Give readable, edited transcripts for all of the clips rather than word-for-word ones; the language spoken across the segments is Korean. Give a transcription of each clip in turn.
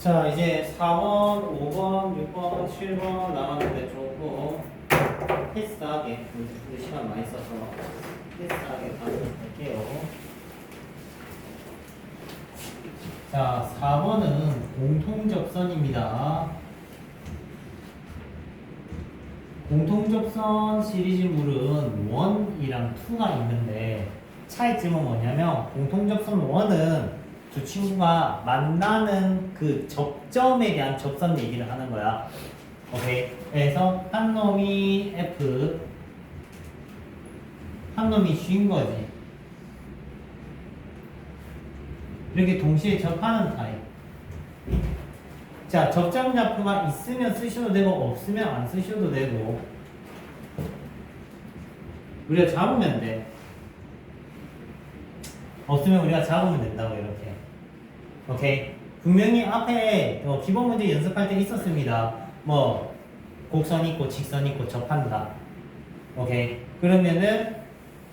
자, 이제 4번, 5번, 6번, 7번 남았는데 조금 패스하게, 우리 시간 많이 써서 패스하게 가도록 할게요. 자, 4번은 공통접선입니다. 공통접선 시리즈물은 1이랑 2가 있는데 차이점은 뭐냐면 공통접선 1은 두 친구가 만나는 그 접점에 대한 접선 얘기를 하는 거야. 오케이. 그래서 한 놈이 F, 한 놈이 G인 거지. 이렇게 동시에 접하는 타입. 자, 접점 좌표가 있으면 쓰셔도 되고 없으면 안 쓰셔도 되고 우리가 잡으면 돼. 없으면 우리가 잡으면 된다고 이렇게. 오케이. 분명히 앞에 기본 문제 연습할 때 있었습니다. 뭐 곡선 있고 직선 있고 접한다. 오케이. 그러면은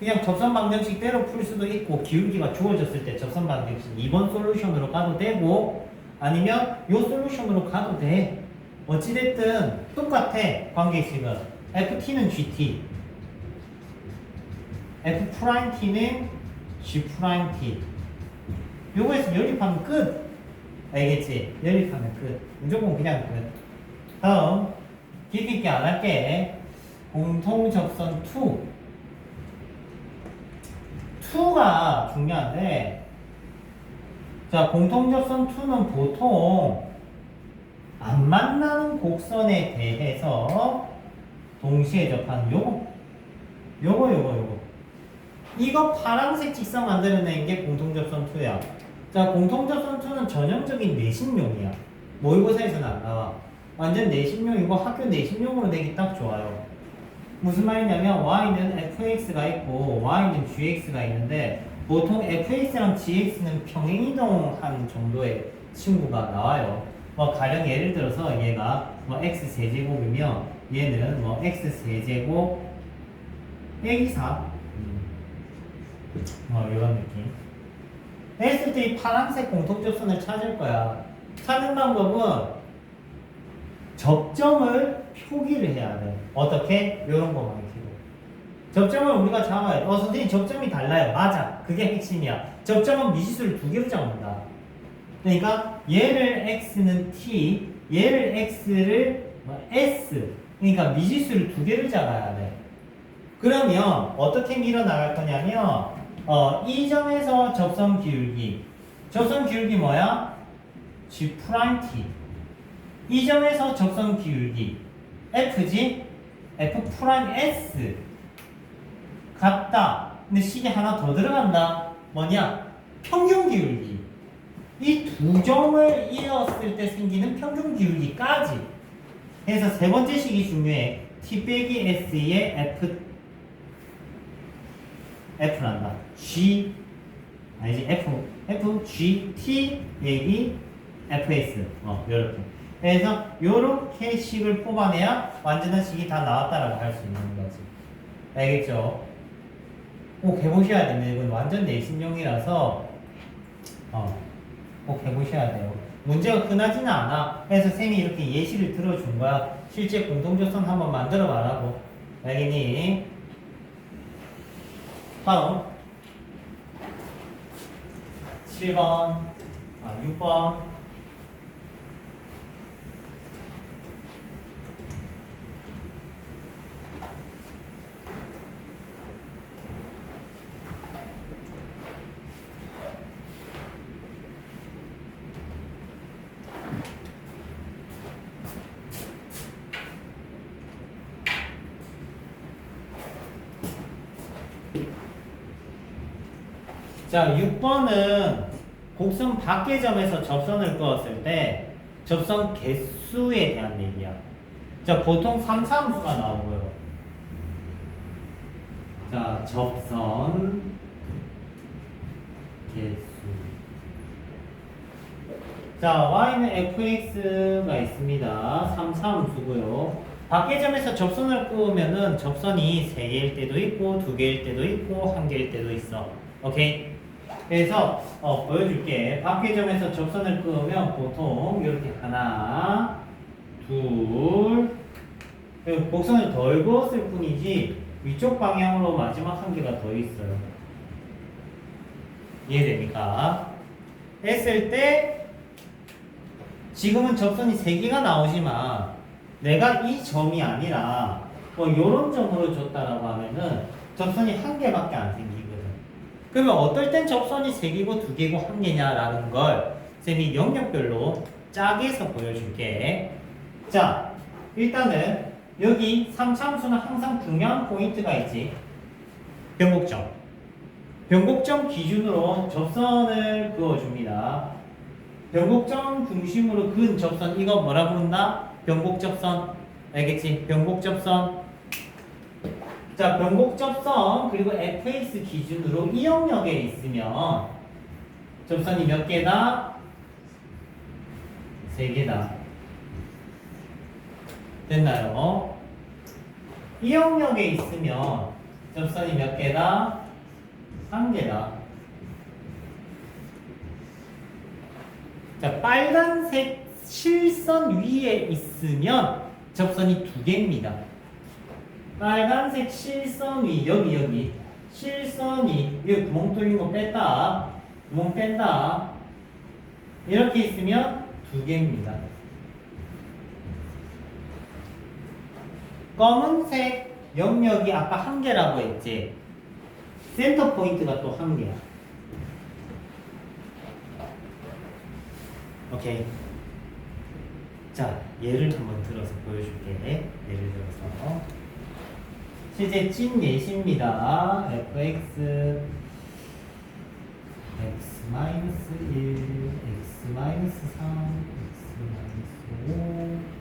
그냥 접선 방정식대로 풀 수도 있고 기울기가 주어졌을 때 접선 방정식 2번 솔루션으로 가도 되고 아니면 요 솔루션으로 가도 돼. 어찌됐든 똑같아. 관계식은 ft는 gt, f't는 g't. 요거에서 연립하면 끝. 알겠지? 연립하면 끝. 무조건 그냥 끝. 다음 깊이 있게 안 할게. 공통접선 2가 중요한데, 자, 공통접선 2는 보통 안 만나는 곡선에 대해서 동시에 접하는 요거. 이거 파란색 직선 만들어내는 게 공통접선 2야. 자, 공통접선 2는 전형적인 내신용이야. 모의고사에서는 안 나와. 완전 내신용이고 학교 내신용으로 되기 딱 좋아요. 무슨 말이냐면 y는 fx가 있고 y는 gx가 있는데 보통 fx랑 gx는 평행이동한 정도의 친구가 나와요. 뭐 가령 예를 들어서 얘가 뭐 x세제곱이면 얘는 뭐 x세제곱 빼기 4 뭐 이런 느낌. 했을 때 이 파란색 공통접선을 찾을 거야. 찾는 방법은 접점을 표기를 해야 돼. 어떻게? 이런 거만 기록. 접점을 우리가 잡아야 돼. 선생님 접점이 달라요. 맞아. 그게 핵심이야. 접점은 미지수를 두 개로 잡는다. 그러니까 얘를 x는 t, 얘를 x를 s. 그러니까 미지수를 두 개를 잡아야 돼. 그러면 어떻게 밀어나갈 거냐면 이 점에서 접선 기울기. 접선 기울기 뭐야? g'(t). 이 점에서 접선 기울기 fg, f's 같다. 근데 식이 하나 더 들어간다. 뭐냐? 평균 기울기. 이 두 점을 이었을 때 생기는 평균 기울기까지. 그래서 세 번째 식이 중요해. t 빼기 s의 f란다. g 아니지 f g t 빼기 fs. 요렇게. 그래서 요렇게 식을 뽑아내야 완전한 식이 다 나왔다라고 할 수 있는 거지. 알겠죠? 꼭 해보셔야 됩니다. 이건 완전 내신용이라서 꼭 해보셔야 돼요. 문제가 흔하지는 않아. 그래서 쌤이 이렇게 예시를 들어준 거야. 실제 공통접선 한번 만들어 봐라고. 알겠니? 다음 7번 6번. 자, 6번은 곡선 밖의 점에서 접선을 그었을 때 접선 개수에 대한 얘기야. 자, 보통 3, 4함수가 나오고요. 자, 접선 개수. 자, y는 fx가 있습니다. 3, 4함수고요. 밖의 점에서 접선을 그으면은 접선이 3개일 때도 있고 2개일 때도 있고 1개일 때도 있어. 오케이? 그래서 보여줄게. 박회점에서 접선을 그으면 보통 이렇게 하나, 둘, 그리고 곡선을 덜 그었을 뿐이지 위쪽 방향으로 마지막 한 개가 더 있어요. 이해됩니까? 했을 때 지금은 접선이 3개가 나오지만 내가 이 점이 아니라 뭐 요런 점으로 줬다라고 하면은 접선이 1개밖에 안 생기거든. 그러면 어떨 땐 접선이 3개고 2개고 1개냐라는 걸 쌤이 영역별로 짜게서 보여줄게. 자, 일단은 여기 3차함수는 항상 중요한 포인트가 있지. 변곡점. 변곡점 기준으로 접선을 그어줍니다. 변곡점 중심으로 그은 접선, 이거 뭐라 부른다? 변곡접선. 알겠지? 변곡접선. 자, 변곡접선 그리고 fx 기준으로 이 영역에 있으면 접선이 몇 개다? 3개다. 됐나요? 이 영역에 있으면 접선이 몇 개다? 1개다. 자, 빨간색 실선 위에 있으면 접선이 2개입니다. 빨간색 실선 위, 여기 실선 위, 여기 구멍 뚫린 거 뺐다, 구멍 뺀다, 이렇게 있으면 2개입니다. 검은색 영역이 아까 1개라고 했지. 센터 포인트가 또 1개야. 오케이. 자, 예를 한번 들어서 보여줄게. 예를 들어서 실제 찐 예시입니다. fx x-1, x-3, x-5.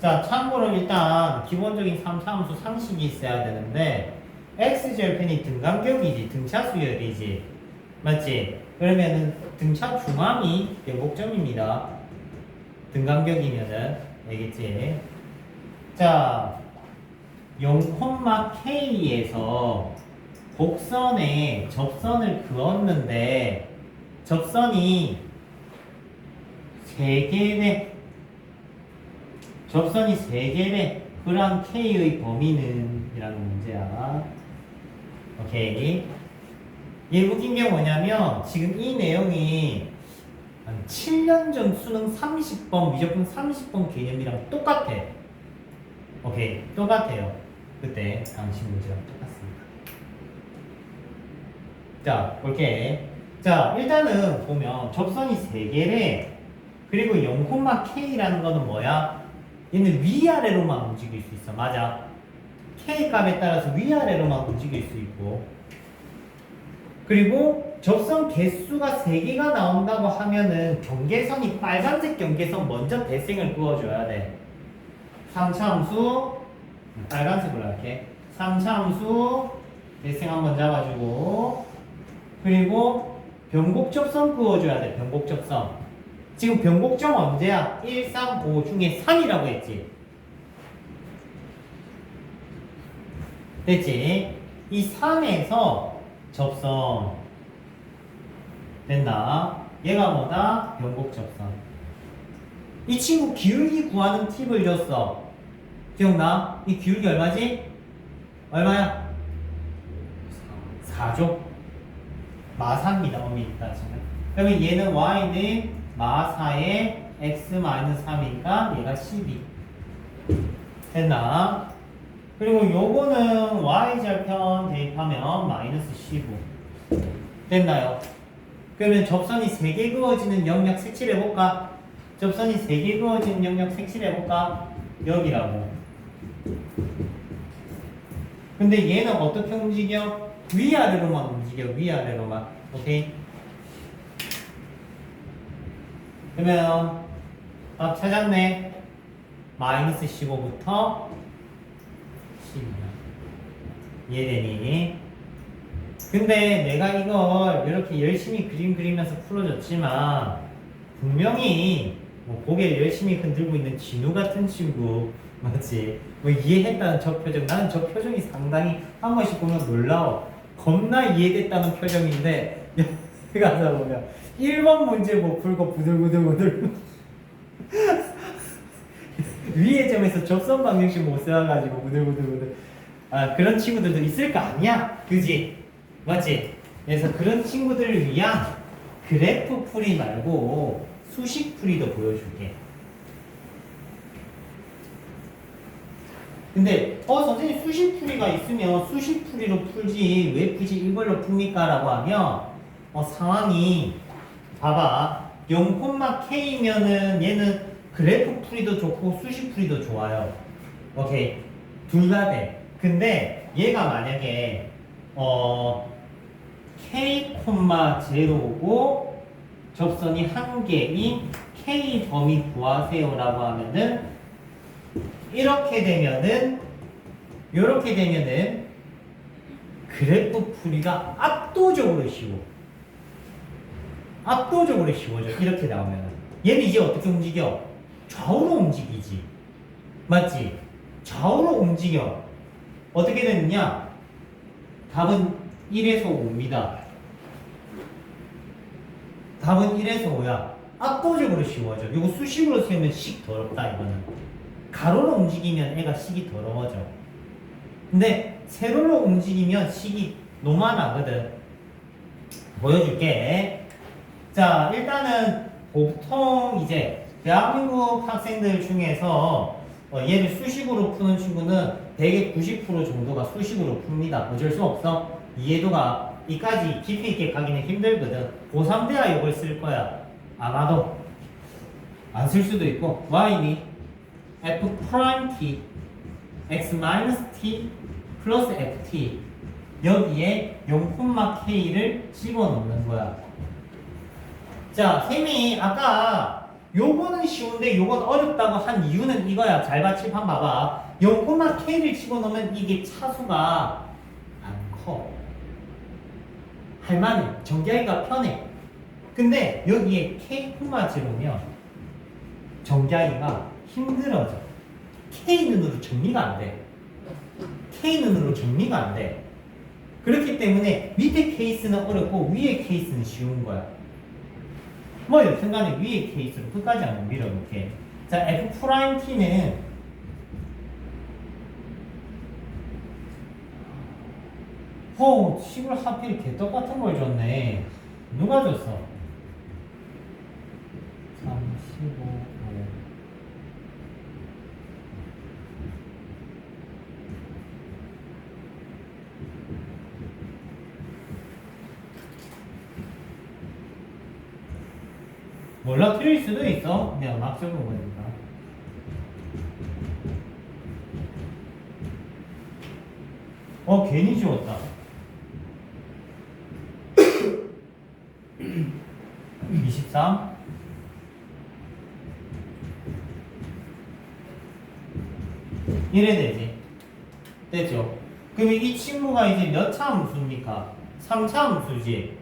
자, 참고로 일단 기본적인 3차함수 상식이 있어야 되는데 x절편이 등간격이지, 등차 수열이지, 맞지? 그러면은 등차 중앙이 변곡점입니다. 등간격이면은 알겠지? 자, 0,k에서 곡선에 접선을 그었는데 접선이 3개네. 접선이 3개래. 그럼 K의 범위는? 이라는 문제야. 오케이. 얘 웃긴 게 뭐냐면 지금 이 내용이 한 7년 전 수능 30번, 미적분 30번 개념이랑 똑같아. 오케이. 똑같아요. 그때 당시 문제랑 똑같습니다. 자, 볼게. 자, 일단은 보면 접선이 3개래. 그리고 0,K라는 거는 뭐야? 얘는 위아래로만 움직일 수 있어. 맞아. K 값에 따라서 위아래로만 움직일 수 있고. 그리고 접선 개수가 3개가 나온다고 하면은 경계선이 빨간색 경계선 먼저 대칭을 그어줘야 돼. 3차함수 빨간색으로 할게. 3차함수 대칭 한번 잡아주고, 그리고 변곡접선 그어줘야 돼. 변곡접선. 지금 변곡점 언제야? 1, 3, 5 중에 3이라고 했지. 됐지? 이 3에서 접선 된다. 얘가 뭐다? 변곡접선. 이 친구 기울기 구하는 팁을 줬어. 기억나? 이 기울기 얼마지? 얼마야? 4죠. 마사입니다. 엄밀히 따지면. 그러면 얘는 y는 마사의 x-3이니까 얘가 12. 됐나? 그리고 요거는 y절편 대입하면 마이너스 15. 됐나요? 그러면 접선이 3개 그어지는 영역 색칠해볼까? 접선이 3개 그어지는 영역 색칠해볼까? 여기라고. 근데 얘는 어떻게 움직여? 위아래로만 움직여. 위아래로만. 오케이? 그러면 답 찾았네. 마이너스 15부터 10이야. 이해되니? 근데 내가 이걸 이렇게 열심히 그림 그리면서 풀어줬지만 분명히 뭐 고개를 열심히 흔들고 있는 진우 같은 친구 맞지? 뭐 이해했다는 저 표정, 나는 저 표정이 상당히 한 번씩 보면 놀라워. 겁나 이해됐다는 표정인데 여기 가서 보면 1번 문제 못 풀고 부들부들부들 위의 점에서 접선 방정식 못 써가지고 부들부들부들 그런 친구들도 있을 거 아니야? 그지? 맞지? 그래서 그런 친구들을 위한 그래프 풀이 말고 수식 풀이도 보여줄게. 근데 선생님 수식 풀이가 있으면 수식 풀이로 풀지 왜 굳이 이걸로 풉니까? 라고 하면 상황이 봐봐 0,K면은 얘는 그래프 풀이도 좋고 수식 풀이도 좋아요. 오케이 둘 다 돼. 근데 얘가 만약에 K,0고 접선이 한 개인 K 범위 구하세요 라고 하면은 이렇게 되면은 그래프 풀이가 압도적으로 쉬워져. 이렇게 나오면은 얘는 이제 어떻게 움직여? 좌우로 움직이지. 맞지? 좌우로 움직여. 어떻게 되느냐? 답은 1에서 5입니다. 답은 1에서 5야. 압도적으로 쉬워져. 이거 수식으로 세우면 식 더럽다 이거는. 가로로 움직이면 애가 식이 더러워져. 근데 세로로 움직이면 식이 노만하거든. 보여줄게. 자, 일단은 보통 이제 대한민국 학생들 중에서 얘를 수식으로 푸는 친구는 대개 90% 정도가 수식으로 풉니다. 어쩔 수 없어. 이해도가 이까지 깊이 있게 가기는 힘들거든. 고3 돼야 이걸 쓸 거야. 아마도 안 쓸 수도 있고. y니 f 프라임 t x 마이너스 t 플러스 ft 여기에 0,k를 집어넣는 거야. 자, 쌤이 아까 요거는 쉬운데 요건 어렵다고 한 이유는 이거야. 잘 받침판 봐봐. 0,k를 집어넣으면 이게 차수가 안 커. 할만해. 전개하기가 편해. 근데 여기에 k, 집으면 전개하기가 힘들어져. k 눈으로 정리가 안 돼. k 눈으로 정리가 안 돼. 그렇기 때문에 밑에 케이스는 어렵고 위에 케이스는 쉬운 거야. 뭐 여튼간에 위에 케이스로 끝까지 한번 밀어볼게. 자, F'T는 식을 하필 개떡같은 걸 줬네. 누가 줬어? 35 몰라, 틀릴 수도 있어. 그냥 막 적은 거니까. 괜히 지웠다. 23 이래 되지. 됐죠? 그럼 이 친구가 이제 몇 차 함수입니까? 3차 함수지.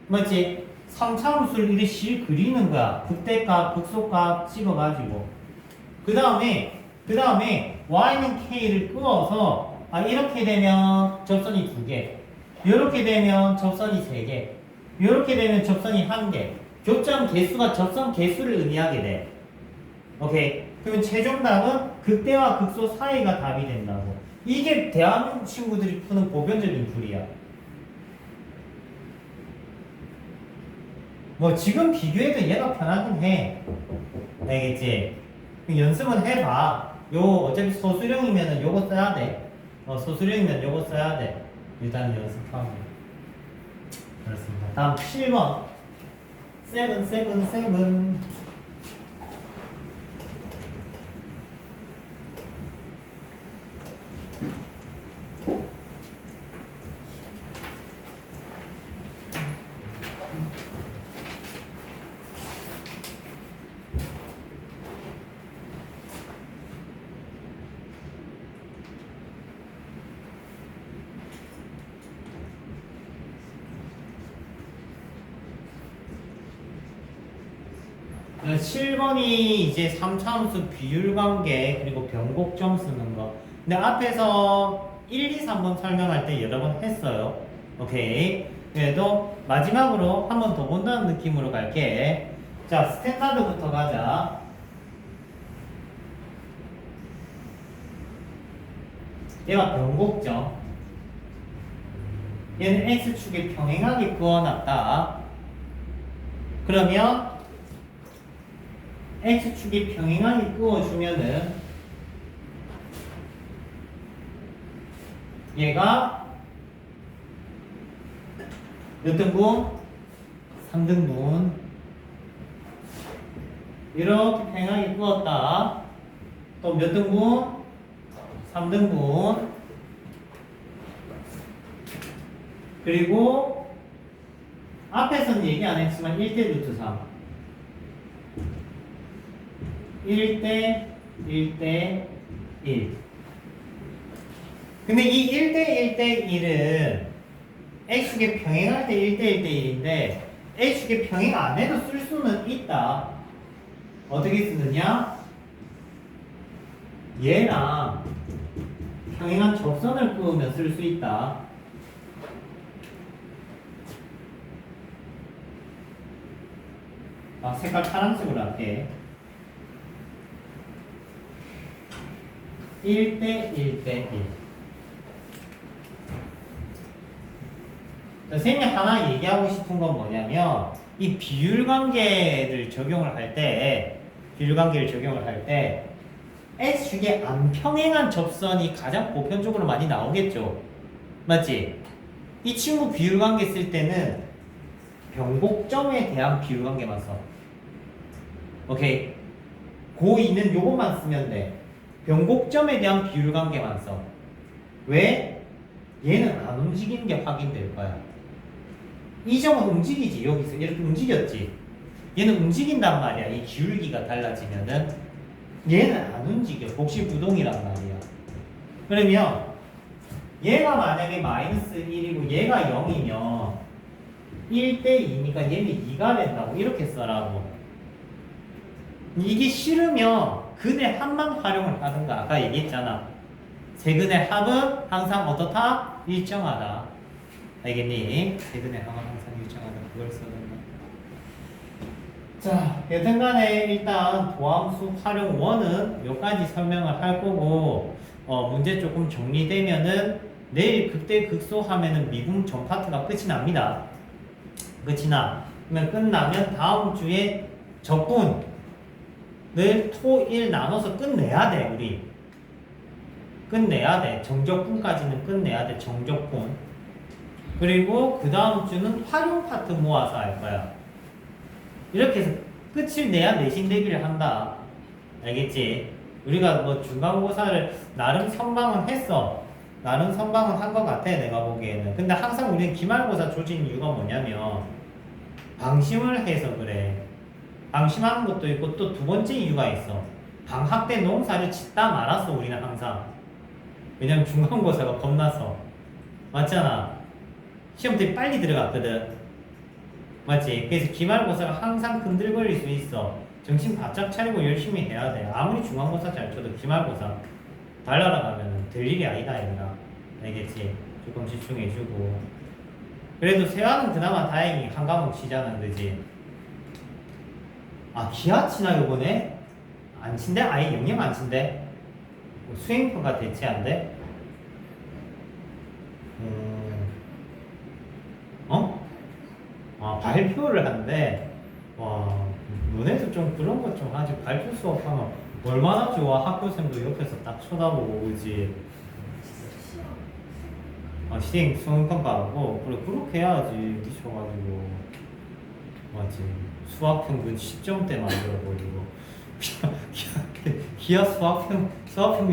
맞지? 3차 함수를 이렇게 실 그리는 거야. 극대값, 극소값 찍어가지고. 그 다음에 y는 k를 끄어서 이렇게 되면 접선이 2개, 이렇게 되면 접선이 3개, 이렇게 되면 접선이 1개. 교점 개수가 접선 개수를 의미하게 돼. 오케이. 그러면 최종 답은 극대와 극소 사이가 답이 된다고. 이게 대한민국 친구들이 푸는 보편적인 풀이야. 뭐 지금 비교해도 얘가 편하긴 해. 알겠지? 연습은 해봐. 요 어차피 소수령이면은 요거 써야 돼. 소수령이면 요거 써야 돼. 일단 연습하고. 그렇습니다. 다음 7번. 7. 7번이 이제 3차함수 비율관계 그리고 변곡점 쓰는 거. 근데 앞에서 1, 2, 3번 설명할 때 여러 번 했어요. 오케이. 그래도 마지막으로 한 번 더 본다는 느낌으로 갈게. 자, 스탠다드부터 가자. 얘가 변곡점. 얘는 x축에 평행하게 그어놨다. 그러면 x축이 평행하게 그어주면은 얘가 몇 등분? 3등분. 이렇게 평행하게 그었다. 또 몇 등분? 3등분. 그리고 앞에서는 얘기 안 했지만 1대 루트 3. 1대 1대 1. 근데 이 1대 1대 1은 x축에 평행할 때 1대 1대 1인데 x축에 평행 안 해도 쓸 수는 있다. 어떻게 쓰느냐? 얘랑 평행한 접선을 그으면 쓸 수 있다. 색깔 파란색으로 할게. 1대 1대 1. 선생님이 하나 얘기하고 싶은 건 뭐냐면 이 비율관계를 적용을 할 때 S축에 안 평행한 접선이 가장 보편적으로 많이 나오겠죠. 맞지? 이 친구 비율관계 쓸 때는 변곡점에 대한 비율관계만 써. 오케이. 고2는 요것만 쓰면 돼. 변곡점에 대한 비율관계만 써. 왜? 얘는 안 움직이는 게 확인될 거야. 이 점은 움직이지. 여기서 이렇게 움직였지. 얘는 움직인단 말이야. 이 기울기가 달라지면은 얘는 안 움직여. 복시부동이란 말이야. 그러면 얘가 만약에 마이너스 1이고 얘가 0이면 1대 2니까 얘는 2가 된다고 이렇게 써라고. 이게 싫으면 근의 합만 활용을 하든가. 아까 얘기했잖아. 세근의 합은 항상 어떻다? 일정하다. 알겠니? 세근의 합은 항상 일정하다. 그걸 써준다. 자, 여튼간에 일단 도함수 활용 1은 여기까지 설명을 할 거고 문제 조금 정리되면은 내일 극대 극소 하면은 미분 전 파트가 끝이 납니다. 끝이 나. 그러면 끝나면 다음 주에 적분을 토, 일 나눠서 끝내야 돼. 우리 끝내야 돼. 정적분까지는 끝내야 돼. 정적분. 그리고 그 다음 주는 활용 파트 모아서 할 거야. 이렇게 해서 끝을 내야 내신 대비를 한다. 알겠지? 우리가 뭐 중간고사를 나름 선방은 했어. 나름 선방은 한 것 같아. 내가 보기에는. 근데 항상 우리는 기말고사 조진 이유가 뭐냐면 방심을 해서 그래. 방심하는 것도 있고 또 두 번째 이유가 있어. 방학 때 농사를 짓다 말았어. 우리는 항상. 왜냐면 중간고사가 겁나서. 맞잖아. 시험 때 빨리 들어갔거든. 맞지? 그래서 기말고사가 항상 흔들거릴 수 있어. 정신 바짝 차리고 열심히 해야 돼. 아무리 중간고사 잘 쳐도 기말고사 달 날아가면 될 일이 아니다 얘들아. 알겠지? 조금 집중해주고. 그래도 세화는 그나마 다행히 한 과목 치잖아. 그지? 아 기하 치나 요번에? 안 친대? 아예 영영 안 친대? 수행평가 대체한대? 발표를 한대. 와, 너네도 좀 그런 것 좀 하지. 발표 수업하면 얼마나 좋아. 학교생도 옆에서 딱 쳐다보고 그지. 시행 수행평가하고 그래 그렇게 해야지. 미쳐가지고 맞지. 수학평균 10점대 만들어버리고 기하 수학평균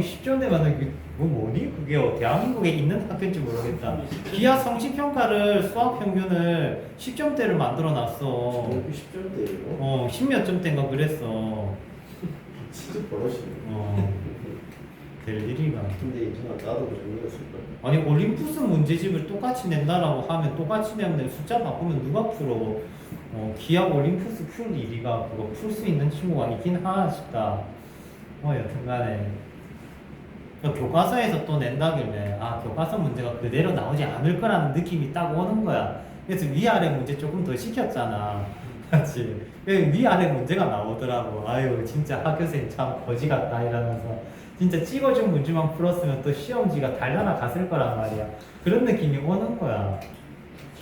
10점대 만들기 뭐니? 그게 대한민국에 있는 학교인지 모르겠다. 기하 성취평가를 수학평균을 10점대를 만들어놨어. 10점대예요? 10몇 점대인가 그랬어. 진짜 버릇이네. 될 일이가. 근데 이상하 나도 그 정도였을걸. 아니 올림푸스 문제집을 똑같이 낸다라고 하면 똑같이 내면 돼. 숫자 바꾸면 누가 풀어? 기압 올림푸스 풀 1위가 그거 풀 수 있는 친구가 있긴 하나 싶다. 여튼간에 교과서에서 또 낸다길래 교과서 문제가 그대로 나오지 않을 거라는 느낌이 딱 오는 거야. 그래서 위아래 문제 조금 더 시켰잖아. 맞지? 위아래 문제가 나오더라고. 아유 진짜 학교생 참 거지 같다 이러면서 진짜 찍어준 문제만 풀었으면 또 시험지가 달려나 갔을 거란 말이야. 그런 느낌이 오는 거야.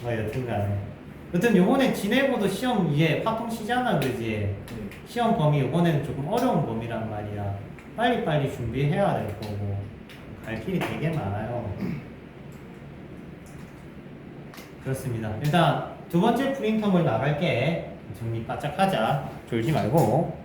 여튼간에 여튼 요번에 지내고도 시험 이게 파통시잖아 그지? 시험 범위 요번에는 조금 어려운 범위란 말이야. 빨리빨리 준비해야 될 거고 갈 길이 되게 많아요. 그렇습니다. 일단 두 번째 프린터물 나갈게. 정리 바짝 하자. 졸지 말고.